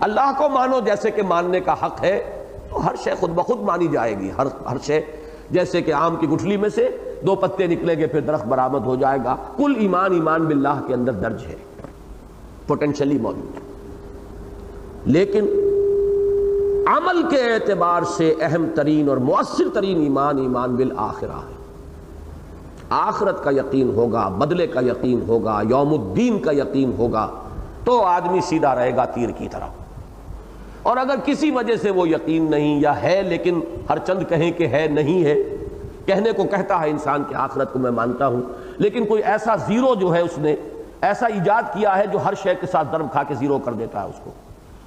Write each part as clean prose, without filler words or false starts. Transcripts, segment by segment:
اللہ کو مانو جیسے کہ ماننے کا حق ہے، تو ہر شے خود بخود مانی جائے گی. ہر شے جیسے کہ آم کی گٹھلی میں سے 2 پتے نکلیں گے پھر درخت برآمد ہو جائے گا. کل ایمان باللہ کے اندر درج ہے، پوٹینشلی موجود ہے. لیکن عمل کے اعتبار سے اہم ترین اور مؤثر ترین ایمان بالآخرہ ہے. آخرت کا یقین ہوگا، بدلے کا یقین ہوگا، یوم الدین کا یقین ہوگا تو آدمی سیدھا رہے گا تیر کی طرح. اور اگر کسی وجہ سے وہ یقین نہیں یا ہے لیکن ہر چند کہیں کہ ہے نہیں ہے، کہنے کو کہتا ہے انسان کہ آخرت کو میں مانتا ہوں، لیکن کوئی ایسا زیرو جو ہے اس نے ایسا ایجاد کیا ہے جو ہر شے کے ساتھ ضرب کھا کے زیرو کر دیتا ہے اس کو.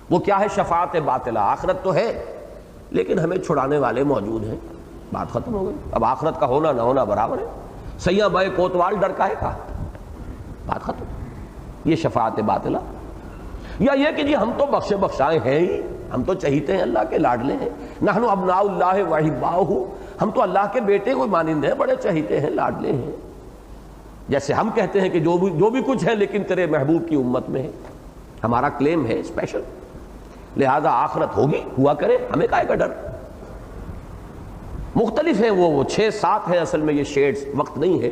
وہ کیا ہے؟ شفاعت باطلہ. آخرت تو ہے لیکن ہمیں چھڑانے والے موجود ہیں. بات ختم ہو گئی. اب آخرت کا ہونا نہ ہونا برابر ہے. سیاں بائے کوتوال ڈر کا ہے کہا، بات ختم. یہ شفاعت باطلہ. یا یہ کہ جی ہم تو بخشے بخشائے ہیں ہی، ہم تو چہیتے ہیں، اللہ کے لاڈلے ہیں. نحن ابناء اللہ واحباؤہ، ہم تو اللہ کے بیٹے کو مانند ہیں، بڑے چہیتے ہیں، لاڈلے ہیں. جیسے ہم کہتے ہیں کہ جو بھی کچھ ہے لیکن تیرے محبوب کی امت میں ہے. ہمارا کلیم ہے اسپیشل. لہذا آخرت ہوگی، ہوا کرے، ہمیں کائے کا ڈر. مختلف ہیں وہ 6-7 ہیں اصل میں. یہ شیڈز وقت نہیں ہے،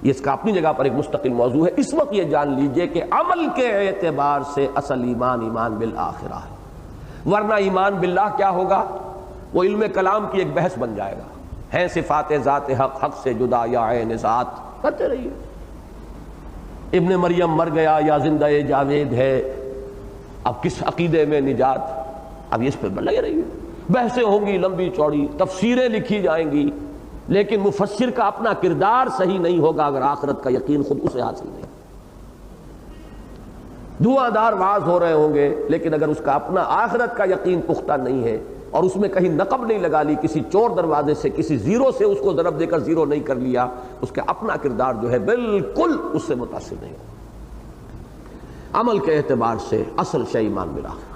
یہ اس کا اپنی جگہ پر ایک مستقل موضوع ہے. اس وقت یہ جان لیجئے کہ عمل کے اعتبار سے اصل ایمان بالآخرہ ہے. ورنہ ایمان باللہ کیا ہوگا؟ وہ علم کلام کی ایک بحث بن جائے گا. ہیں صفات ذات حق، حق سے جدا یا عین ذات، کرتے رہیے. ابن مریم مر گیا یا زندہ جاوید ہے، اب کس عقیدے میں نجات؟ اب اس پہ لگے رہیے. بحثیں ہوں گی لمبی چوڑی، تفسیریں لکھی جائیں گی، لیکن مفسر کا اپنا کردار صحیح نہیں ہوگا اگر آخرت کا یقین خود اسے حاصل نہیں. دھواں دار واز ہو رہے ہوں گے لیکن اگر اس کا اپنا آخرت کا یقین پختہ نہیں ہے اور اس میں کہیں نقب نہیں لگا لی، کسی چور دروازے سے کسی زیرو سے اس کو ضرب دے کر زیرو نہیں کر لیا، اس کا اپنا کردار جو ہے بالکل اس سے متاثر نہیں ہوگا. عمل کے اعتبار سے اصل شے ایمان بالآخرہ.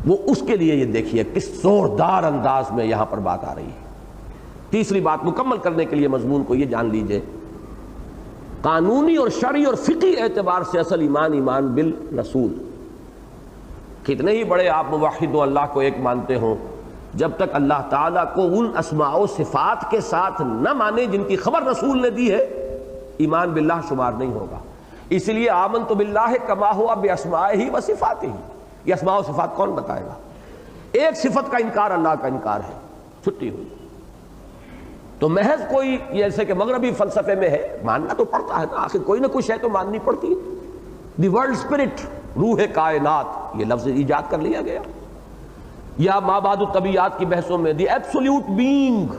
وہ اس کے لیے یہ دیکھیے کس زوردار انداز میں یہاں پر بات آ رہی ہے. تیسری بات مکمل کرنے کے لیے مضمون کو یہ جان لیجئے، قانونی اور شرعی اور فقہی اعتبار سے اصل ایمان بالرسول. کتنے ہی بڑے آپ موحد و اللہ کو ایک مانتے ہوں، جب تک اللہ تعالیٰ کو ان اسماء و صفات کے ساتھ نہ مانے جن کی خبر رسول نے دی ہے، ایمان باللہ شمار نہیں ہوگا. اس لیے آمنت باللہ کما ہوا باسمائہ و صفاتہ. یہ اسماء و صفات کون بتائے گا؟ ایک صفت کا انکار اللہ کا انکار ہے، چھٹی ہوئی. تو محض کوئی جیسے کہ مغربی فلسفے میں ہے، ماننا تو پڑتا ہے نا، آخر کوئی نہ کچھ ہے تو ماننی پڑتی ہے. دی ورلڈ اسپرٹ، روح کائنات، یہ لفظ ایجاد کر لیا گیا. یا مابعد الطبیعات کی بحثوں میں دی ایبسولوٹ بینگ،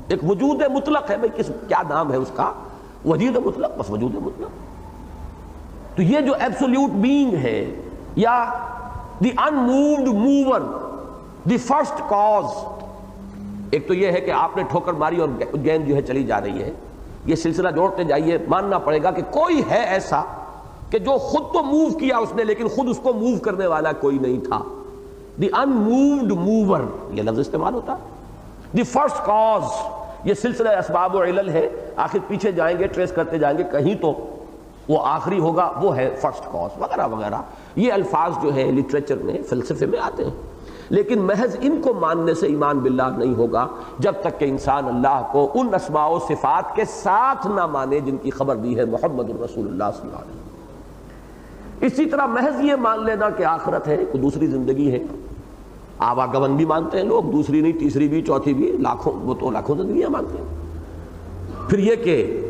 ایک وجود مطلق ہے. بھئی کیا نام ہے اس کا؟ وجود مطلق، بس وجود مطلق. تو یہ جو ایبسولوٹ بینگ ہے، یا دی انمووڈ موور، دی فرسٹ کاز. ایک تو یہ ہے کہ آپ نے ٹھوکر ماری اور گیند جو ہے چلی جا رہی ہے. یہ سلسلہ جوڑتے جائیے، ماننا پڑے گا کہ کوئی ہے ایسا کہ جو خود تو موو کیا اس نے لیکن خود اس کو موو کرنے والا کوئی نہیں تھا. دی انمووڈ موور یہ لفظ استعمال ہوتا. دی فرسٹ کاز، یہ سلسلہ اسباب و علل ہے. آخر پیچھے جائیں گے، ٹریس کرتے جائیں گے، کہیں تو وہ آخری ہوگا، وہ ہے فرسٹ کاز وغیرہ وغیرہ. یہ الفاظ جو ہے لٹریچر میں، فلسفے میں آتے ہیں. لیکن محض ان کو ماننے سے ایمان باللہ نہیں ہوگا جب تک کہ انسان اللہ کو ان اسماء و صفات کے ساتھ نہ مانے جن کی خبر دی ہے محمد الرسول اللہ صلی اللہ علیہ وسلم. اسی طرح محض یہ مان لینا کہ آخرت ہے، کوئی دوسری زندگی ہے. آواگمن بھی مانتے ہیں لوگ، دوسری نہیں، تیسری بھی، چوتھی بھی، لاکھوں، وہ تو لاکھوں زندگیاں مانتے ہیں. پھر یہ کہ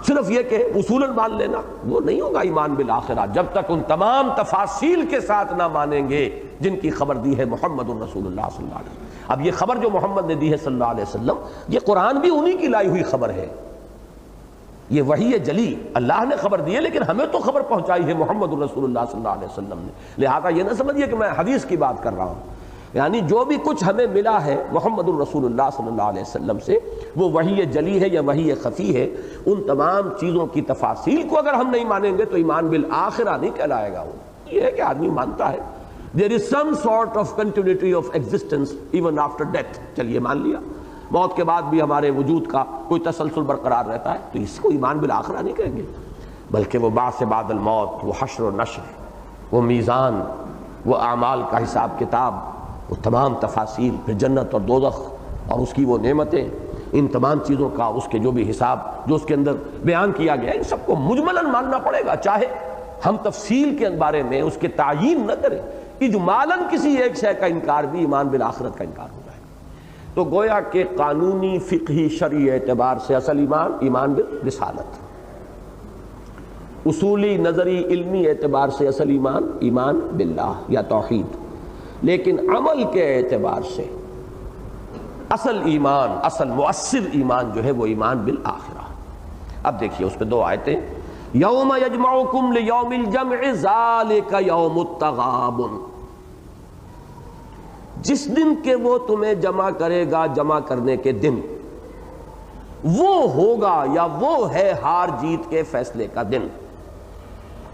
صرف یہ کہ اصولاً مان لینا، وہ نہیں ہوگا ایمان بالآخرہ جب تک ان تمام تفاصیل کے ساتھ نہ مانیں گے جن کی خبر دی ہے محمد الرسول اللہ صلی اللہ علیہ وسلم. اب یہ خبر جو محمد نے دی ہے صلی اللہ علیہ وسلم، یہ قرآن بھی انہی کی لائی ہوئی خبر ہے. یہ وحی جلی اللہ نے خبر دی ہے، لیکن ہمیں تو خبر پہنچائی ہے محمد الرسول اللہ صلی اللہ علیہ وسلم نے. لہذا یہ نہ سمجھیے کہ میں حدیث کی بات کر رہا ہوں. یعنی جو بھی کچھ ہمیں ملا ہے محمد الرسول اللہ صلی اللہ علیہ وسلم سے، وہ وحی جلی ہے یا وحی خفی ہے. ان تمام چیزوں کی تفاصیل کو اگر ہم نہیں مانیں گے تو ایمان بالآخرہ نہیں کہلائے گا. وہ یہ ہے کہ آدمی مانتا ہے there is some sort of continuity of existence even after death. چلیے مان لیا موت کے بعد بھی ہمارے وجود کا کوئی تسلسل برقرار رہتا ہے، تو اس کو ایمان بالآخرہ نہیں کہیں گے. بلکہ وہ بعث بعد الموت، وہ حشر و نشر، وہ میزان، وہ اعمال کا حساب کتاب، وہ تمام تفاصیل، پھر جنت اور دوزخ اور اس کی وہ نعمتیں، ان تمام چیزوں کا اس کے جو بھی حساب جو اس کے اندر بیان کیا گیا، ان سب کو مجملاً ماننا پڑے گا، چاہے ہم تفصیل کے بارے میں اس کے تعیین نہ کریں۔ اجمالاً کسی ایک شے کا انکار بھی ایمان بالآخرت کا انکار ہو جائے گا۔ تو گویا کہ قانونی، فقہی، شرعی اعتبار سے اصل ایمان بالرسالت، اصولی، نظری، علمی اعتبار سے اصل ایمان باللہ یا توحید، لیکن عمل کے اعتبار سے اصل ایمان، اصل مؤثر ایمان جو ہے وہ ایمان بالآخرہ۔ اب دیکھیے اس پہ دو آیتیں، یوم یجمعکم لیوم الجمع ذالک یوم التغابن، جس دن کہ وہ تمہیں جمع کرے گا، جمع کرنے کے دن، وہ ہوگا یا وہ ہے ہار جیت کے فیصلے کا دن۔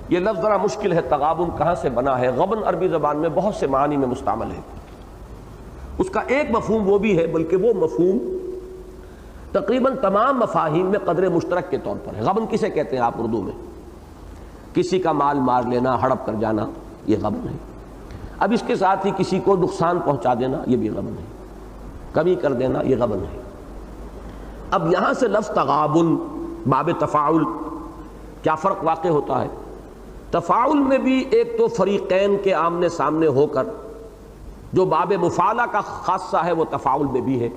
یہ لفظ ذرا مشکل ہے، تغابن کہاں سے بنا ہے؟ غبن عربی زبان میں بہت سے معنی میں مستعمل ہے، اس کا ایک مفہوم وہ بھی ہے، بلکہ وہ مفہوم تقریباً تمام مفاہیم میں قدر مشترک کے طور پر ہے۔ غبن کسے کہتے ہیں آپ اردو میں؟ کسی کا مال مار لینا، ہڑپ کر جانا، یہ غبن ہے۔ اب اس کے ساتھ ہی کسی کو نقصان پہنچا دینا، یہ بھی غبن ہے، کمی کر دینا، یہ غبن ہے۔ اب یہاں سے لفظ تغابن باب تفاعل، کیا فرق واقع ہوتا ہے؟ تفاعل میں بھی ایک تو فریقین کے آمنے سامنے ہو کر جو باب مفاعلہ کا خاصہ ہے وہ تفاعل میں بھی ہے،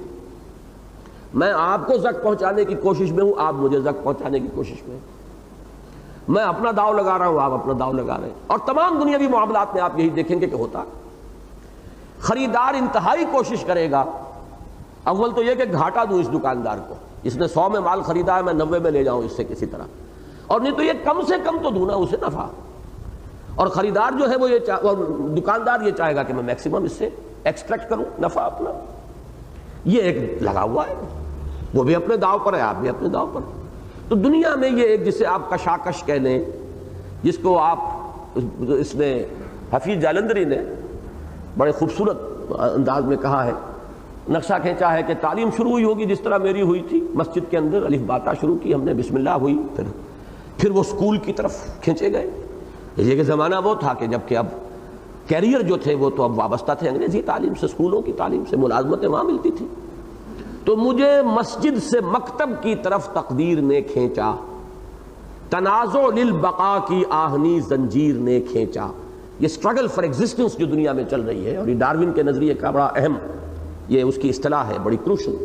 میں آپ کو زک پہنچانے کی کوشش میں ہوں، آپ مجھے زک پہنچانے کی کوشش میں ہیں، میں اپنا داؤ لگا رہا ہوں، آپ اپنا داؤ لگا رہے ہیں۔ اور تمام دنیاوی معاملات میں آپ یہی دیکھیں گے کہ ہوتا، خریدار انتہائی کوشش کرے گا، اول تو یہ کہ گھاٹا دوں اس دکاندار کو، اس نے 100 میں مال خریدا ہے، میں 90 میں لے جاؤں اس سے کسی طرح، اور نہیں تو یہ کم سے کم تو دوں نا اسے نفع۔ اور خریدار جو ہے وہ اور دکاندار یہ چاہے گا کہ میں میکسیمم اس سے ایکسٹریکٹ کروں نفع اپنا، یہ ایک لگا ہوا ہے، وہ بھی اپنے داؤ پر ہے، آپ بھی اپنے داؤ پر۔ تو دنیا میں یہ ایک جسے آپ کشاکش کہہ لیں، جس کو آپ اس نے حفیظ جالندری نے بڑے خوبصورت انداز میں کہا ہے، نقشہ کھینچا ہے کہ تعلیم شروع ہوئی ہوگی جس طرح میری ہوئی تھی، مسجد کے اندر الف باتا شروع کی ہم نے، بسم اللہ ہوئی، پھر وہ اسکول کی طرف کھینچے گئے۔ یہ کہ زمانہ وہ تھا کہ جب کہ اب کیریئر جو تھے وہ تو اب وابستہ تھے انگریزی تعلیم سے، اسکولوں کی تعلیم سے، ملازمتیں وہاں ملتی تھی۔ تو مجھے مسجد سے مکتب کی طرف تقدیر نے کھینچا، تنازع للبقاء کی آہنی زنجیر نے کھینچا۔ یہ اسٹرگل فار ایگزسٹنس جو دنیا میں چل رہی ہے، اور یہ ڈارون کے نظریے کا بڑا اہم یہ اس کی اصطلاح ہے، بڑی crucial,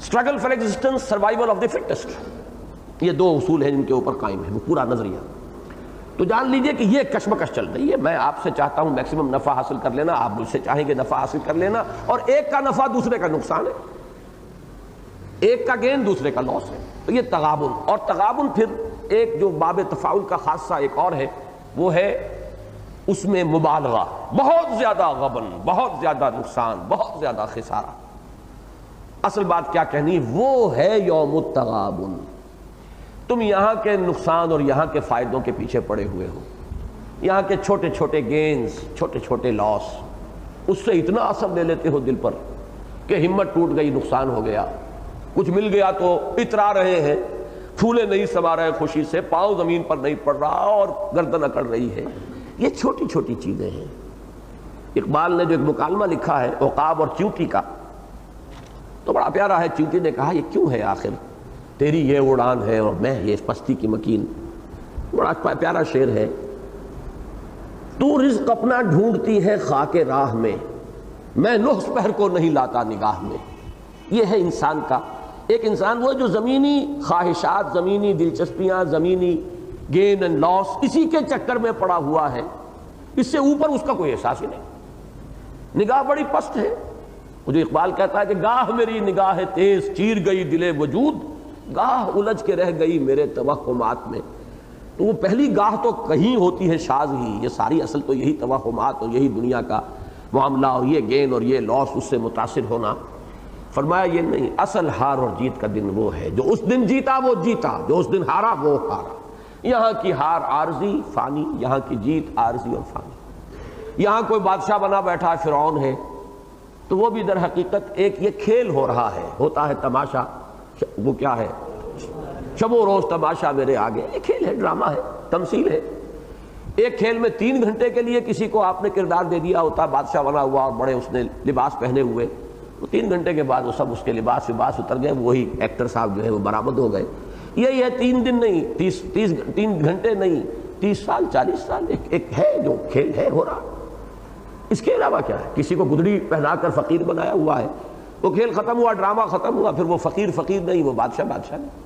struggle for existence, survival of the fittest, یہ دو اصول ہیں جن کے اوپر قائم ہے وہ پورا نظریہ۔ تو جان لیجئے کہ یہ کشمکش چل رہی ہے، میں آپ سے چاہتا ہوں میکسیمم نفع حاصل کر لینا، آپ مجھ سے چاہیں گے نفع حاصل کر لینا، اور ایک کا نفع دوسرے کا نقصان ہے، ایک کا گین دوسرے کا لاس ہے۔ تو یہ تغابن، اور تغابن پھر ایک جو باب تفاعل کا خاصہ ایک اور ہے، وہ ہے اس میں مبالغہ، بہت زیادہ غبن، بہت زیادہ نقصان، بہت زیادہ خسارہ۔ اصل بات کیا کہنی، وہ ہے یوم التغابن۔ تم یہاں کے نقصان اور یہاں کے فائدوں کے پیچھے پڑے ہوئے ہو، یہاں کے چھوٹے چھوٹے گینز، چھوٹے چھوٹے لاس، اس سے اتنا اثر لے لیتے ہو دل پر کہ ہمت ٹوٹ گئی، نقصان ہو گیا، کچھ مل گیا تو اترا رہے ہیں، پھولے نہیں سما رہے خوشی سے، پاؤں زمین پر نہیں پڑ رہا اور گردن اکڑ رہی ہے۔ یہ چھوٹی چھوٹی چیزیں ہیں۔ اقبال نے جو ایک مکالمہ لکھا ہے عقاب اور چیونٹی کا، تو بڑا پیارا ہے۔ چیونٹی نے کہا یہ کیوں ہے آخر، تیری یہ اڑان ہے اور میں یہ پستی کی مکین۔ بڑا پیارا شعر ہے، تو رزق اپنا ڈھونڈتی ہے خاک راہ میں، میں نحس پہر کو نہیں لاتا نگاہ میں۔ یہ ہے انسان کا، ایک انسان وہ جو زمینی خواہشات، زمینی دلچسپیاں، زمینی گین اینڈ لاس، اسی کے چکر میں پڑا ہوا ہے، اس سے اوپر اس کا کوئی احساس ہی نہیں، نگاہ بڑی پست ہے۔ وہ جو اقبال کہتا ہے کہ گاہ میری نگاہ تیز چیر گئی دل وجود، گاہ الجھ کے رہ گئی میرے توہمات میں۔ تو وہ پہلی گاہ تو کہیں ہوتی ہے شاذ ہی، یہ ساری اصل تو یہی توہمات اور یہی دنیا کا معاملہ اور یہ گین اور یہ لاس، اس سے متاثر ہونا۔ فرمایا یہ نہیں، اصل ہار اور جیت کا دن وہ ہے جو اس دن جیتا وہ جیتا، جو اس دن ہارا وہ ہارا۔ یہاں کی ہار عارضی فانی، یہاں کی جیت عارضی اور فانی۔ یہاں کوئی بادشاہ بنا بیٹھا فرعون ہے، تو وہ بھی در حقیقت ایک یہ کھیل ہو رہا ہے، ہوتا ہے تماشا، وہ کیا ہے، شب و روز تماشا میرے آگے، یہ کھیل ہے، ڈرامہ ہے، تمثیل ہے۔ ایک کھیل میں 3 گھنٹے کے لیے کسی کو آپ نے کردار دے دیا ہوتا، بادشاہ بنا ہوا اور بڑے اس نے لباس پہنے ہوئے، تو 3 گھنٹے کے بعد وہ سب اس کے لباس اتر گئے، وہی ایکٹر صاحب جو ہے وہ برآمد ہو گئے۔ یہی ہے 3 دن نہیں، 3 گھنٹے نہیں، 30 سال 40 سال ایک ہے جو کھیل ہے ہو رہا۔ اس کے علاوہ کیا ہے؟ کسی کو گدڑی پہنا کر فقیر بنایا ہوا ہے، وہ کھیل ختم ہوا، ڈرامہ ختم ہوا، پھر وہ فقیر نہیں، وہ بادشاہ نہیں۔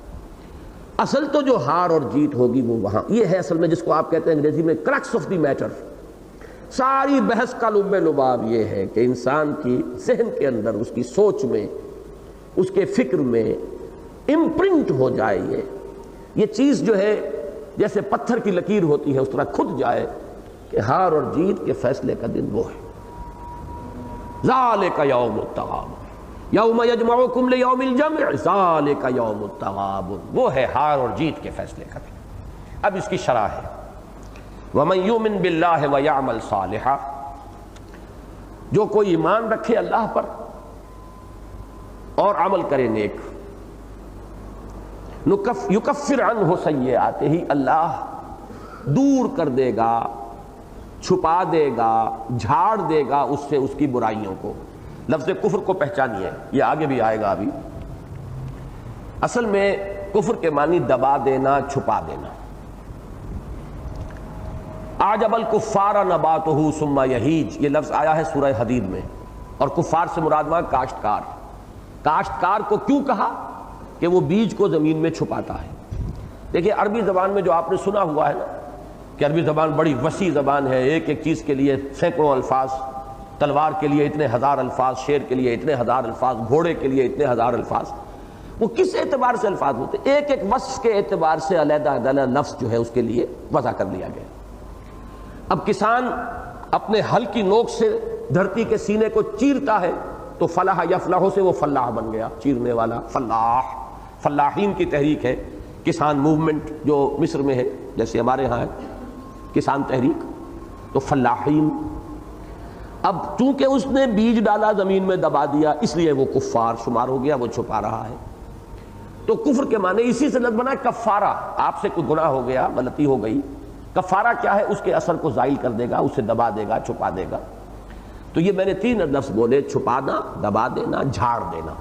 اصل تو جو ہار اور جیت ہوگی وہ وہاں، یہ ہے اصل میں جس کو آپ کہتے ہیں انگریزی میں کرکس آف دی میٹر۔ ساری بحث کا لب لباب یہ ہے کہ انسان کی ذہن کے اندر، اس کی سوچ میں، اس کے فکر میں امپرنٹ ہو جائے یہ چیز جو ہے جیسے پتھر کی لکیر ہوتی ہے اس طرح کھد جائے کہ ہار اور جیت کے فیصلے کا دن وہ ہے۔ ذالک یوم التغابن یوم یجمعکم لیوم الجمع ذالک یوم التغابن، وہ ہے ہار اور جیت کے فیصلے کا دن۔ اب اس کی شرح ہے وَمَن يُؤْمِن بِاللَّهِ وَيَعْمَلْ صَالِحًا، جو کوئی ایمان رکھے اللہ پر اور عمل کرے نیک، یکفر عنہ سیئاتہ، اللہ دور کر دے گا، چھپا دے گا، جھاڑ دے گا اس سے اس کی برائیوں کو۔ لفظ کفر کو پہچانیے، یہ آگے بھی آئے گا ابھی۔ اصل میں کفر کے معنی دبا دینا، چھپا دینا۔ اعجب الکفار نباتہ ثم یہیج، یہ لفظ آیا ہے سورہ حدید میں، اور کفار سے مراد وہاں کاشتکار۔ کاشتکار کو کیوں کہا؟ کہ وہ بیج کو زمین میں چھپاتا ہے۔ دیکھیے عربی زبان میں جو آپ نے سنا ہوا ہے نا کہ عربی زبان بڑی وسیع زبان ہے، ایک ایک چیز کے لیے سینکڑوں الفاظ، تلوار کے لیے اتنے ہزار الفاظ، شیر کے لیے اتنے ہزار الفاظ، گھوڑے کے لیے اتنے ہزار الفاظ۔ وہ کس اعتبار سے الفاظ ہوتے ہیں؟ ایک ایک وصف کے اعتبار سے علیحدہ علیحدہ لفظ جو ہے اس کے لیے وضع کر لیا گیا۔ اب کسان اپنے ہل کی نوک سے دھرتی کے سینے کو چیرتا ہے تو فلاح یفلح سے وہ فلاح بن گیا، چیرنے والا، فلاح۔ فلاحین کی تحریک ہے، کسان موومنٹ جو مصر میں ہے، جیسے ہمارے ہاں ہے کسان تحریک، تو فلاحین۔ اب چونکہ اس نے بیج ڈالا زمین میں دبا دیا، اس لیے وہ کفار شمار ہو گیا، وہ چھپا رہا ہے۔ تو کفر کے معنی اسی سے لفظ بنا ہے کفارہ۔ آپ سے کوئی گناہ ہو گیا، غلطی ہو گئی، کفارہ کیا ہے؟ اس کے اثر کو زائل کر دے گا، اسے دبا دے گا، چھپا دے گا۔ تو یہ میں نے 3 لفظ بولے، چھپانا، دبا دینا، جھاڑ دینا۔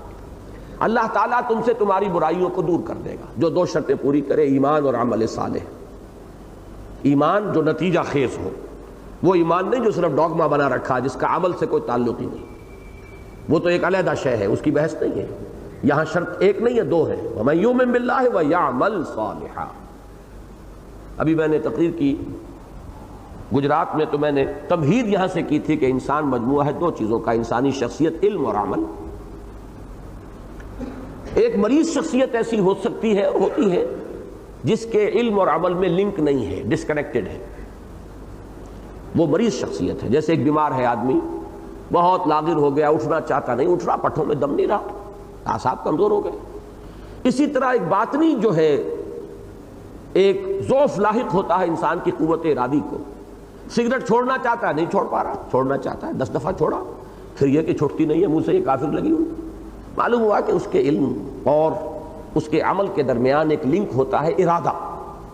اللہ تعالیٰ تم سے تمہاری برائیوں کو دور کر دے گا جو 2 شرطیں پوری کرے، ایمان اور عمل صالح۔ ایمان جو نتیجہ خیز ہو، وہ ایمان نہیں جو صرف ڈوگما بنا رکھا جس کا عمل سے کوئی تعلق ہی نہیں، وہ تو ایک علیحدہ شے ہے، اس کی بحث نہیں ہے۔ یہاں شرط ایک نہیں ہے، 2 ہے، وَمَن يُؤْمِن بِاللَّهِ وَيَعْمَلْ صَالِحًا۔ ابھی میں نے تقریر کی گجرات میں، تو میں نے تمہید یہاں سے کی تھی کہ انسان مجموعہ ہے 2 چیزوں کا، انسانی شخصیت، علم اور عمل۔ ایک مریض شخصیت ایسی ہو سکتی ہے، ہوتی ہے، جس کے علم اور عمل میں لنک نہیں ہے، ڈسکنیکٹڈ ہے، وہ مریض شخصیت ہے۔ جیسے ایک بیمار ہے آدمی، بہت لاغر ہو گیا، اٹھنا چاہتا نہیں، اٹھ رہا، پٹھوں میں دم نہیں رہا، اعصاب کمزور ہو گئے۔ اسی طرح ایک باطنی جو ہے، ایک ضعف لاحق ہوتا ہے انسان کی قوت ارادی کو۔ سگریٹ چھوڑنا چاہتا ہے، نہیں چھوڑ پا رہا، چھوڑنا چاہتا ہے، 10 دفعہ چھوڑا، پھر یہ کہ چھوٹتی نہیں ہے، منہ سے یہ کافر لگی ہوئی۔ معلوم ہوا کہ اس کے علم اور اس کے عمل کے درمیان ایک لنک ہوتا ہے، ارادہ،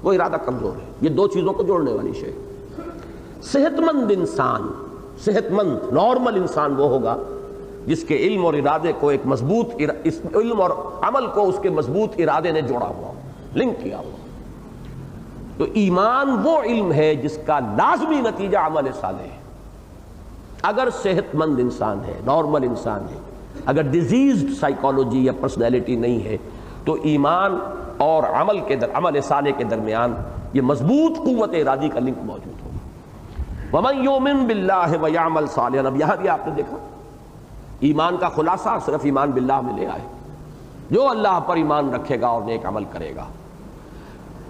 وہ ارادہ کمزور ہے۔ یہ 2 چیزوں کو جوڑنے والی شے۔ صحت مند انسان، صحت مند نارمل انسان وہ ہوگا جس کے علم اور ارادے کو ایک مضبوط علم اور عمل کو اس کے مضبوط ارادے نے جوڑا ہوا، لنک کیا ہوا۔ تو ایمان وہ علم ہے جس کا لازمی نتیجہ عمل صالح ہے۔ اگر صحت مند انسان ہے، نارمل انسان ہے، اگر ڈیزیزڈ سائیکالوجی یا پرسنالٹی نہیں ہے، تو ایمان اور عمل صالح کے درمیان یہ مضبوط قوت ارادی کا لنک موجود ہوگا۔ وَمَن يُؤْمِن بِاللَّهِ وَيَعْمَلْ صَالِحًا۔ اب یہاں بھی آپ نے دیکھا ایمان کا خلاصہ صرف ایمان باللہ میں لے آئے، جو اللہ پر ایمان رکھے گا اور نیک عمل کرے گا،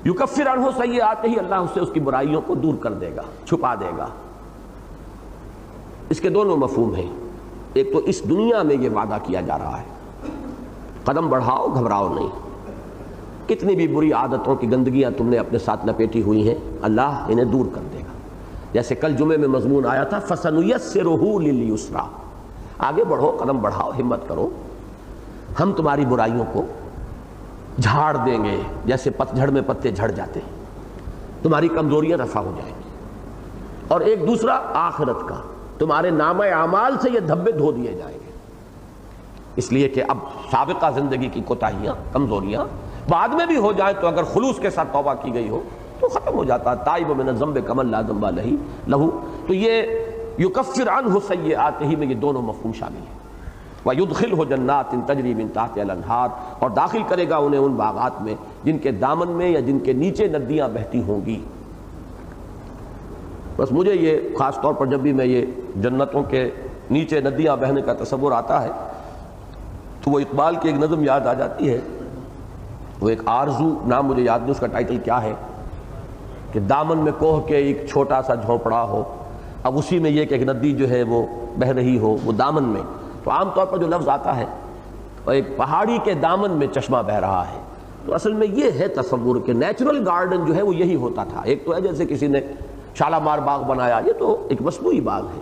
یکفر عنہ سیئاتہ، اللہ اس سے اس کی برائیوں کو دور کر دے گا، چھپا دے گا۔ اس کے 2 مفہوم ہیں۔ ایک تو اس دنیا میں یہ وعدہ کیا جا رہا ہے، قدم بڑھاؤ، گھبراؤ نہیں، کتنی بھی بری عادتوں کی گندگیاں تم نے اپنے ساتھ لپیٹی ہوئی ہیں، اللہ انہیں دور کر دے گا۔ جیسے کل جمعے میں مضمون آیا تھا فَسَنُيَسِّرُهُ لِلْيُسْرَىٰ، آگے بڑھو، قدم بڑھاؤ، ہمت کرو، ہم تمہاری برائیوں کو جھاڑ دیں گے، جیسے پتجھڑ میں پتے جھڑ جاتے ہیں، تمہاری کمزوریاں رفع ہو جائیں گی۔ اور ایک دوسرا آخرت کا، تمہارے نامہ اعمال سے یہ دھبے دھو دیے جائیں گے، اس لیے کہ اب سابقہ زندگی کی کوتاہیاں، کمزوریاں بعد میں بھی ہو جائیں تو اگر خلوص کے ساتھ توبہ کی گئی ہو تو ختم ہو جاتا ہے۔ تائب من الذنب کمن لا ذنب لہ، تو یہ یکفر عنہ سیئاتہ میں یہ دونوں مفہوم شامل ہیں۔ وَيُدْخِلْهُ جَنَّاتٍ تَجْرِي مِن تَحْتِهَا الْأَنْهَارُ، اور داخل کرے گا انہیں ان باغات میں جن کے دامن میں یا جن کے نیچے ندیاں بہتی ہوں گی۔ بس مجھے یہ خاص طور پر جب بھی میں یہ جنتوں کے نیچے ندیاں بہنے کا تصور آتا ہے تو وہ اقبال کی ایک نظم یاد آ جاتی ہے، وہ ایک آرزو، نام مجھے یاد نہیں اس کا ٹائٹل کیا ہے، کہ دامن میں کوہ کے ایک چھوٹا سا جھونپڑا ہو، اب اسی میں یہ کہ ایک ندی جو ہے وہ بہہ رہی ہو وہ دامن میں، تو عام طور پر جو لفظ آتا ہے اور ایک پہاڑی کے دامن میں چشمہ بہہ رہا ہے، تو اصل میں یہ ہے تصور کہ نیچرل گارڈن جو ہے وہ یہی ہوتا تھا۔ ایک تو ہے جیسے کسی نے شالامار باغ بنایا، یہ تو ایک مصنوعی باغ ہے،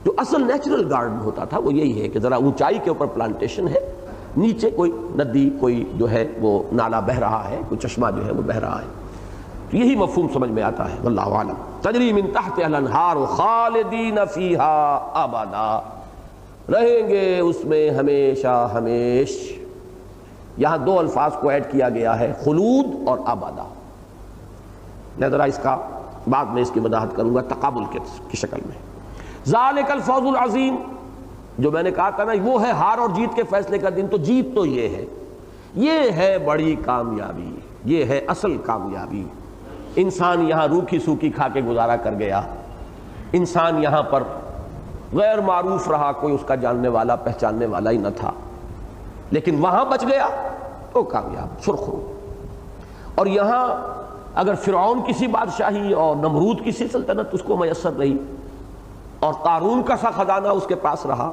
جو اصل نیچرل گارڈن ہوتا تھا وہ یہی ہے کہ ذرا اونچائی کے اوپر پلانٹیشن ہے، نیچے کوئی ندی، کوئی جو ہے وہ نالا بہہ رہا ہے، کوئی چشمہ جو ہے وہ بہہ رہا ہے، تو یہی مفہوم سمجھ میں آتا ہے۔ واللہ اعلم۔ تجری من تحتها الانہار خالدین فیہا ابدا، رہیں گے اس میں ہمیشہ ہمیش۔ یہاں دو الفاظ کو ایڈ کیا گیا ہے، خلود اور ابدا۔ میں ذرا اس کا بعد میں اس کی وضاحت کروں گا تقابل کی شکل میں۔ ذالک الفوز العظیم، جو میں نے کہا تھا نا وہ ہے ہار اور جیت کے فیصلے کا دن، تو جیت تو یہ ہے بڑی کامیابی، یہ ہے اصل کامیابی۔ انسان یہاں روکھی سوکھی کھا کے گزارا کر گیا، انسان یہاں پر غیر معروف رہا، کوئی اس کا جاننے والا پہچاننے والا ہی نہ تھا، لیکن وہاں بچ گیا تو کامیاب سرخرو۔ اور یہاں اگر فرعون کسی بادشاہی اور نمرود کسی سلطنت اس کو میسر رہی اور قارون کا سا خزانہ اس کے پاس رہا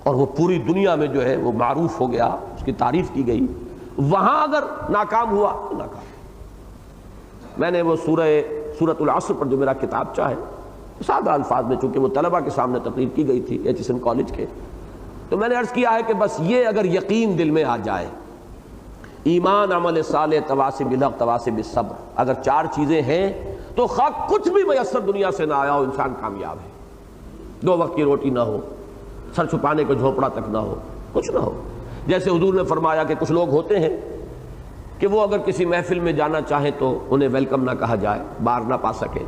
اور وہ پوری دنیا میں جو ہے وہ معروف ہو گیا، اس کی تعریف کی گئی، وہاں اگر ناکام ہوا تو ناکام۔ میں نے وہ سورۃ العصر پر جو میرا کتابچہ ہے، سادہ الفاظ میں، چونکہ وہ طلبہ کے سامنے تقریر کی گئی تھی ایچ کالج کے، تو میں نے عرض کیا ہے کہ بس یہ اگر یقین دل میں آ جائے، ایمان، عمل صالح، تواصی بالحق، تواصی بالصبر، اگر چار چیزیں ہیں تو خواہ کچھ بھی میسر دنیا سے نہ آیا ہو انسان کامیاب ہے۔ 2 وقت کی روٹی نہ ہو، سر چھپانے کا جھونپڑا تک نہ ہو، کچھ نہ ہو۔ جیسے حضور نے فرمایا کہ کچھ لوگ ہوتے ہیں کہ وہ اگر کسی محفل میں جانا چاہیں تو انہیں ویلکم نہ کہا جائے، بار نہ پا سکے،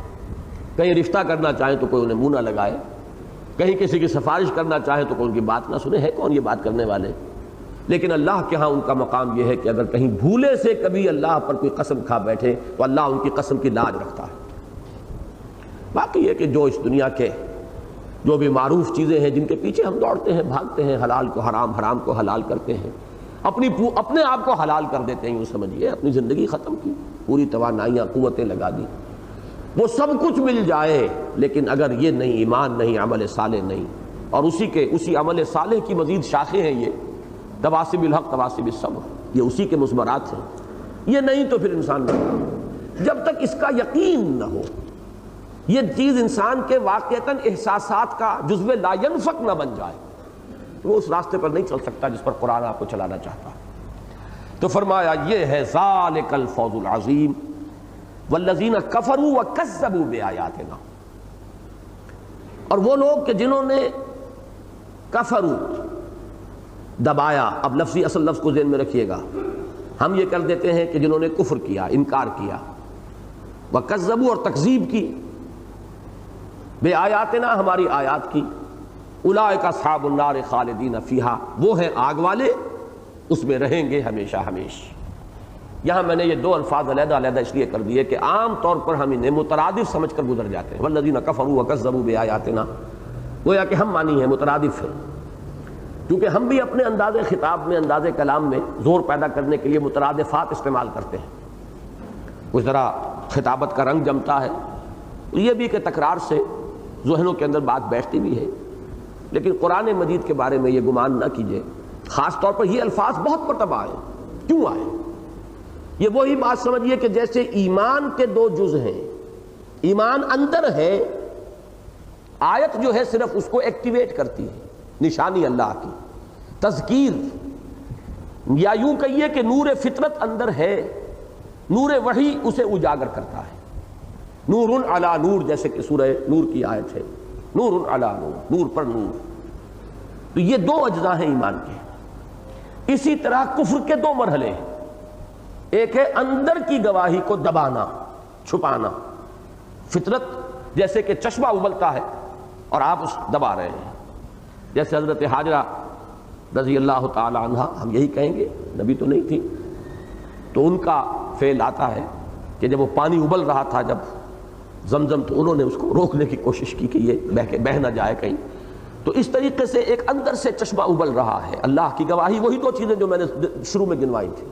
کہیں رشتہ کرنا چاہیں تو کوئی انہیں منہ نہ لگائے، کہیں کسی کی سفارش کرنا چاہیں تو کوئی ان کی بات نہ سنے، ہے کون یہ بات کرنے والے؟ لیکن اللہ کے ہاں ان کا مقام یہ ہے کہ اگر کہیں بھولے سے کبھی اللہ پر کوئی قسم کھا بیٹھے تو اللہ ان کی قسم کی لاج رکھتا ہے۔ باقی یہ کہ جو اس دنیا کے جو بھی معروف چیزیں ہیں جن کے پیچھے ہم دوڑتے ہیں، بھاگتے ہیں، حلال کو حرام، حرام کو حلال کرتے ہیں، اپنے آپ کو حلال کر دیتے ہیں، یوں سمجھیے اپنی زندگی ختم کی، پوری توانائیاں قوتیں لگا دی، وہ سب کچھ مل جائے، لیکن اگر یہ نہیں، ایمان نہیں، عمل صالح نہیں، اور اسی عمل صالح کی مزید شاخیں ہیں یہ تواصی بالحق، تواصی بالصبر، یہ اسی کے مثمرات ہیں۔ یہ نہیں تو پھر انسان جب تک اس کا یقین نہ ہو، یہ چیز انسان کے واقعتاً احساسات کا جزو لا ینفک نہ بن جائے، وہ اس راستے پر نہیں چل سکتا جس پر قرآن آپ کو چلانا چاہتا ہے۔ تو فرمایا یہ ہے ذالک الفوز العظیم والذین کفروا وکذبوا بآیاتنا، اور وہ لوگ کہ جنہوں نے کفروا دبایا، اب لفظی اصل لفظ کو ذہن میں رکھیے گا، ہم یہ کر دیتے ہیں کہ جنہوں نے کفر کیا، انکار کیا، وکذبوا اور تکذیب کی، بے آیاتنا ہماری آیات کی، اولئک اصحاب النار خالدین فیہا، وہ ہیں آگ والے، اس میں رہیں گے ہمیشہ ہمیش۔ یہاں میں نے یہ 2 الفاظ علیحدہ علیحدہ اس لیے کر دیے کہ عام طور پر ہم انہیں مترادف سمجھ کر گزر جاتے ہیں، والذین کفروا وکذبوا بآیاتنا، گویا کہ ہم مانی ہیں، مترادف ہیں، کیونکہ ہم بھی اپنے انداز خطاب میں، انداز کلام میں زور پیدا کرنے کے لیے مترادفات استعمال کرتے ہیں، کچھ ذرا خطابت کا رنگ جمتا ہے، یہ بھی کہ تکرار سے ذہنوں کے اندر بات بیٹھتی بھی ہے، لیکن قرآن مجید کے بارے میں یہ گمان نہ کیجیے، خاص طور پر یہ الفاظ بہت مرتبہ آئے، کیوں آئے؟ یہ وہی بات سمجھیے کہ جیسے ایمان کے 2 جز ہیں، ایمان اندر ہے، آیت جو ہے صرف اس کو ایکٹیویٹ کرتی ہے، نشانی اللہ کی، تذکیر، یا یوں کہیے کہ نور فطرت اندر ہے، نور وحی اسے اجاگر کرتا ہے، نور علی نور، جیسے کہ سورہ نور کی آیت ہے، نور علی نور، نور پر نور۔ تو یہ دو اجزاء ہیں ایمان کے۔ اسی طرح کفر کے دو مرحلے ہیں، ایک ہے اندر کی گواہی کو دبانا، چھپانا، فطرت جیسے کہ چشمہ ابلتا ہے اور آپ اس دبا رہے ہیں، جیسے حضرت حاجرہ رضی اللہ تعالی عنہ، ہم یہی کہیں گے، نبی تو نہیں تھی، تو ان کا فعل آتا ہے کہ جب وہ پانی ابل رہا تھا جب زمزم، تو انہوں نے اس کو روکنے کی کوشش کی کہ یہ بہہ نہ جائے کہیں۔ تو اس طریقے سے ایک اندر سے چشمہ ابل رہا ہے۔ اللہ کی گواہی وہی دو چیزیں جو میں نے شروع میں گنوائی تھی،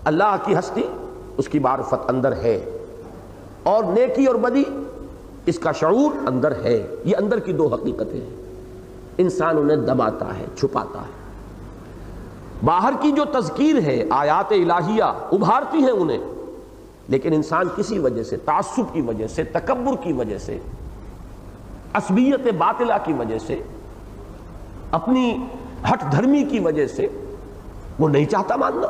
اللہ کی ہستی، اس کی معرفت اندر ہے، اور نیکی اور بدی اس کا شعور اندر ہے۔ یہ اندر کی دو حقیقتیں ہیں، انسان انہیں دباتا ہے، چھپاتا ہے۔ باہر کی جو تذکیر ہے، آیات الہیہ ابھارتی ہیں انہیں، لیکن انسان کسی وجہ سے، تعصب کی وجہ سے، تکبر کی وجہ سے، عصبیت باطلہ کی وجہ سے، اپنی ہٹ دھرمی کی وجہ سے وہ نہیں چاہتا ماننا۔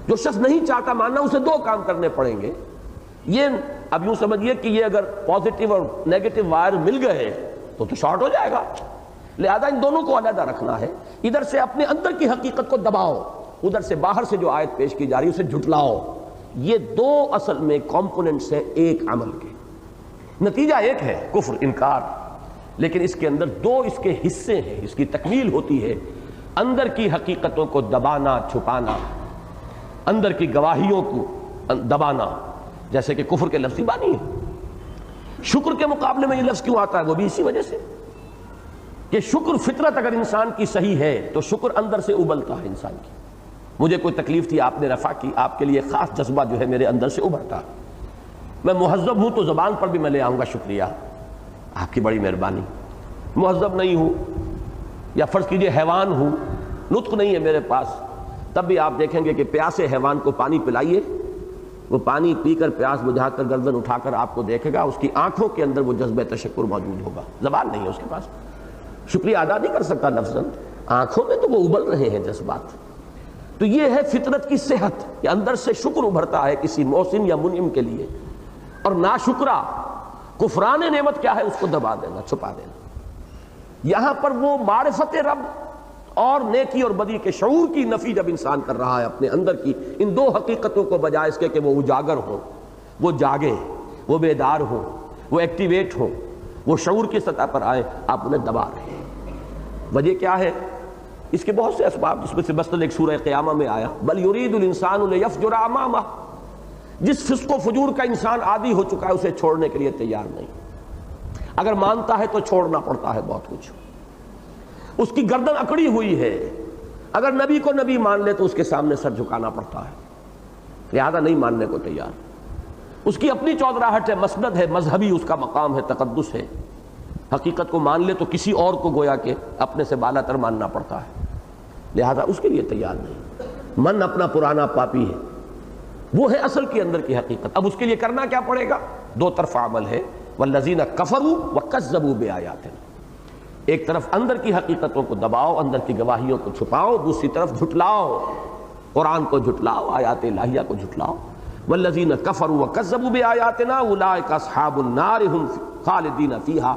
جو شخص نہیں چاہتا ماننا، اسے دو کام کرنے پڑیں گے۔ یہ اب یوں سمجھیے کہ یہ اگر پازیٹیو اور نیگیٹو وائر مل گئے تو شارٹ ہو جائے گا، لہذا ان دونوں کو علیحدہ رکھنا ہے۔ ادھر سے اپنے اندر کی حقیقت کو دباؤ، ادھر سے باہر سے جو آیت پیش کی جا رہی ہے اسے جھٹلاؤ۔ یہ دو اصل میں کمپوننٹس ہیں ایک عمل کے، نتیجہ ایک ہے کفر، انکار، لیکن اس کے اندر دو اس کے حصے ہیں، اس کی تکمیل ہوتی ہے اندر کی حقیقتوں کو دبانا، چھپانا، اندر کی گواہیوں کو دبانا، جیسے کہ کفر کے لفظی معنی ہے۔ شکر کے مقابلے میں یہ لفظ کیوں آتا ہے؟ وہ بھی اسی وجہ سے کہ شکر فطرت اگر انسان کی صحیح ہے تو شکر اندر سے ابلتا ہے انسان کی۔ مجھے کوئی تکلیف تھی، آپ نے رفع کی، آپ کے لیے خاص جذبہ جو ہے میرے اندر سے ابھرتا۔ میں مہذب ہوں تو زبان پر بھی میں لے آؤں گا شکریہ، آپ کی بڑی مہربانی۔ مہذب نہیں ہوں، یا فرض کیجئے حیوان ہوں، نطق نہیں ہے میرے پاس، تب بھی آپ دیکھیں گے کہ پیاسے حیوان کو پانی پلائیے، وہ پانی پی کر پیاس بجھا کر گردن اٹھا کر آپ کو دیکھے گا، اس کی آنکھوں کے اندر وہ جذبہ تشکر موجود ہوگا، زبان نہیں ہے اس کے پاس، شکریہ ادا نہیں کر سکتا لفظاً، آنکھوں میں تو وہ ابل رہے ہیں جذبات۔ تو یہ ہے فطرت کی صحت کہ اندر سے شکر ابھرتا ہے کسی محسن یا منعم کے لیے، اور ناشکرا کفران نعمت کیا ہے؟ اس کو دبا دینا، چھپا دینا۔ یہاں پر وہ معرفت رب اور نیکی اور بدی کے شعور کی نفی جب انسان کر رہا ہے اپنے اندر کی، ان دو حقیقتوں کو بجائے اس کے کہ وہ اجاگر ہوں، وہ جاگے، وہ بیدار ہوں، وہ ایکٹیویٹ ہوں، وہ شعور کی سطح پر آئے، آپ انہیں دبا رہے ہیں۔ وجہ کیا ہے؟ اس کے بہت سے اسباب، جس میں سے مثلاً ایک سورہ قیامہ میں آیا، بل یرید الانسان لیفجر امامہ، جس فسق و فجور کا انسان عادی ہو چکا ہے اسے چھوڑنے کے لیے تیار نہیں، اگر مانتا ہے تو چھوڑنا پڑتا ہے بہت کچھ، اس کی گردن اکڑی ہوئی ہے، اگر نبی کو نبی مان لے تو اس کے سامنے سر جھکانا پڑتا ہے، لہذا نہیں ماننے کو تیار۔ اس کی اپنی چودراہٹ ہے، مسند ہے، مذہبی اس کا مقام ہے، تقدس ہے، حقیقت کو مان لے تو کسی اور کو گویا کہ اپنے سے بالا تر ماننا پڑتا ہے، لہذا اس کے لیے تیار نہیں۔ من اپنا پرانا پاپی ہے، وہ ہے اصل کی اندر کی حقیقت۔ اب اس کے لیے کرنا کیا پڑے گا؟ دو طرف عمل ہے، والذین کفروا وکذبوا بآیاتنا، ایک طرف اندر کی حقیقتوں کو دباؤ، اندر کی گواہیوں کو چھپاؤ، دوسری طرف جھٹلاؤ، قرآن کو جھٹلاؤ، آیات الہیہ کو جھٹلاؤ۔ والذین کفروا وکذبوا بآیاتنا اولئک اصحاب النار هم خالدین فیہا،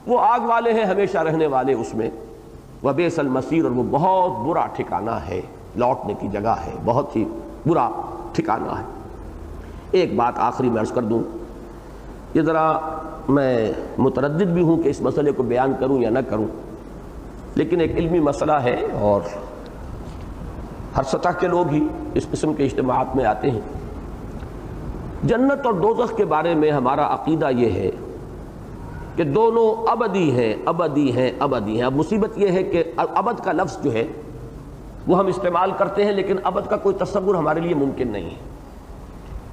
وہ آگ والے ہیں، ہمیشہ رہنے والے اس میں، وبئس المصیر، اور وہ بہت برا ٹھکانہ ہے، لوٹنے کی جگہ ہے، بہت ہی برا ٹھکانہ ہے۔ ایک بات آخری میں عرض کر دوں، یہ ذرا میں متردد بھی ہوں کہ اس مسئلے کو بیان کروں یا نہ کروں، لیکن ایک علمی مسئلہ ہے اور ہر سطح کے لوگ ہی اس قسم کے اجتماعات میں آتے ہیں۔ جنت اور دوزخ کے بارے میں ہمارا عقیدہ یہ ہے کہ دونوں ابدی ہیں، ابدی ہیں، ابدی ہیں۔ اب مصیبت یہ ہے کہ ابد کا لفظ جو ہے وہ ہم استعمال کرتے ہیں، لیکن ابد کا کوئی تصور ہمارے لیے ممکن نہیں ہے۔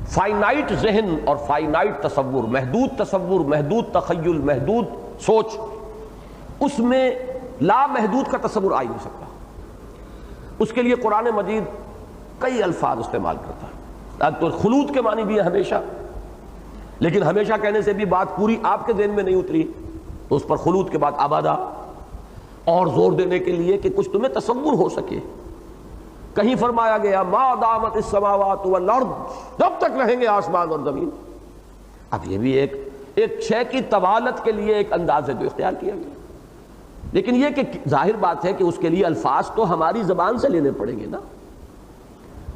فائنائٹ ذہن اور فائنائٹ تصور، محدود تخیل، محدود سوچ، اس میں لا محدود کا تصور آ ہی نہیں سکتا۔ اس کے لیے قرآن مجید کئی الفاظ استعمال کرتا ہے۔ اب تو خلود کے معنی بھی ہے ہمیشہ، لیکن ہمیشہ کہنے سے بھی بات پوری آپ کے ذہن میں نہیں اتری، تو اس پر خلود کے بعد ابدا اور زور دینے کے لیے کہ کچھ تمہیں تصور ہو سکے۔ کہیں فرمایا گیا ما دامت السماوات والارض، جب تک رہیں گے آسمان اور زمین، اب یہ بھی ایک شے کی طوالت کے لیے ایک انداز ہے جو اختیار کیا گیا، لیکن یہ کہ ظاہر بات ہے کہ اس کے لیے الفاظ تو ہماری زبان سے لینے پڑیں گے نا.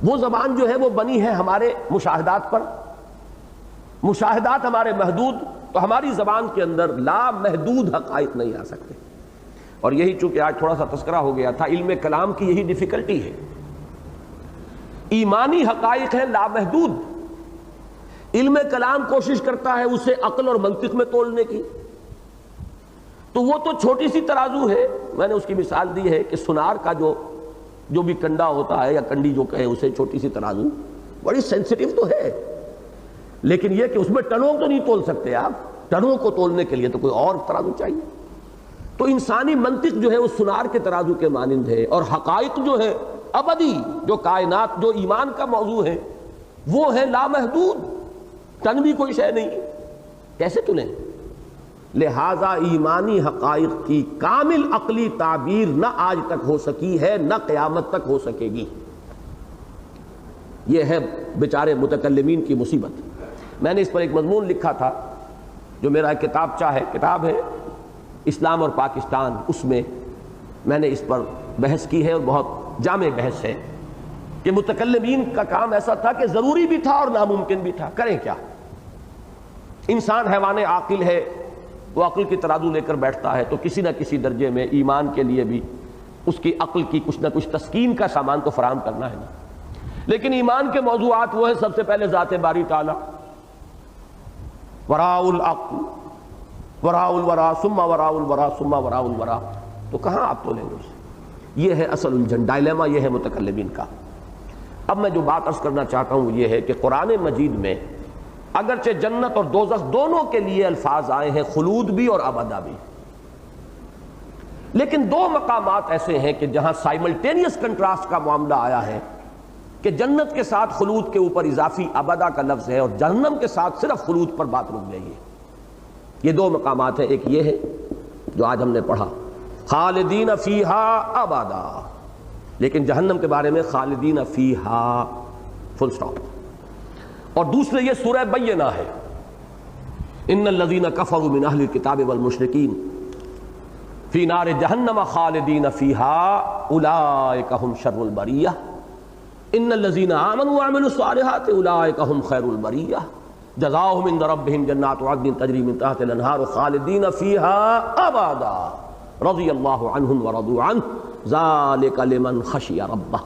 وہ زبان جو ہے وہ بنی ہے ہمارے مشاہدات پر، مشاہدات ہمارے محدود، تو ہماری زبان کے اندر لامحدود حقائق نہیں آ سکتے. اور یہی چونکہ آج تھوڑا سا تذکرہ ہو گیا تھا، علم کلام کی یہی ڈیفیکلٹی ہے. ایمانی حقائق ہیں لامحدود، علم کلام کوشش کرتا ہے اسے عقل اور منطق میں تولنے کی، تو وہ تو چھوٹی سی ترازو ہے. میں نے اس کی مثال دی ہے کہ سنار کا جو بھی کنڈا ہوتا ہے یا کنڈی جو کہے اسے، چھوٹی سی ترازو بڑی سینسیٹیو تو ہے، لیکن یہ کہ اس میں ٹنوں تو نہیں تول سکتے آپ. ٹنوں کو تولنے کے لیے تو کوئی اور ترازو چاہیے. تو انسانی منطق جو ہے وہ سنار کے ترازو کے مانند ہے، اور حقائق جو ہے ابدی، جو کائنات، جو ایمان کا موضوع ہے، وہ ہے لامحدود. ٹن بھی کوئی شے نہیں، کیسے تلیں؟ لہذا ایمانی حقائق کی کامل عقلی تعبیر نہ آج تک ہو سکی ہے، نہ قیامت تک ہو سکے گی. یہ ہے بیچارے متکلمین کی مصیبت. میں نے اس پر ایک مضمون لکھا تھا جو میرا ایک کتاب ہے اسلام اور پاکستان، اس میں میں نے اس پر بحث کی ہے، اور بہت جامع بحث ہے کہ متکلمین کا کام ایسا تھا کہ ضروری بھی تھا اور ناممکن بھی تھا. کریں کیا؟ انسان حیوان عاقل ہے، وہ عقل کی ترازو لے کر بیٹھتا ہے، تو کسی نہ کسی درجے میں ایمان کے لیے بھی اس کی عقل کی کچھ نہ کچھ تسکین کا سامان تو فراہم کرنا ہے نا. لیکن ایمان کے موضوعات وہ ہیں سب سے پہلے ذات باری تعالی، وراء العقل، وراء الورا، ثم وراء الورا، ثم وراء الورا. تو کہاں آپ تو لیں گے اسے؟ یہ ہے اصل الجھن، ڈائلیما یہ ہے متکلمین کا. اب میں جو بات عرض کرنا چاہتا ہوں وہ یہ ہے کہ قرآن مجید میں اگرچہ جنت اور دوزخ دونوں کے لیے الفاظ آئے ہیں، خلود بھی اور ابدا بھی، لیکن دو مقامات ایسے ہیں کہ جہاں سائملٹینیس کنٹراسٹ کا معاملہ آیا ہے کہ جنت کے ساتھ خلود کے اوپر اضافی ابدا کا لفظ ہے، اور جہنم کے ساتھ صرف خلود پر بات رک گئی ہے. یہ دو مقامات ہیں. ایک یہ ہے جو آج ہم نے پڑھا، خالدین فیہا ابدا، لیکن جہنم کے بارے میں خالدین فیہا فل سٹاپ. اور دوسرے یہ سورہ بینہ ہے، ان الذین کفروا من اہل الکتاب والمشرکین فی نار جہنم خالدین فیہا اولئک ھم شر البریہ ان الذین آمنوا وعملوا الصالحات اولئک ھم خیر البریہ جزاؤہم عند ربہم جنات عدن تجری من تحت الانہار خالدین فیہا ابدا رضی اللہ عنہم ورضوا عنہ ذلک لمن خشی ربہ.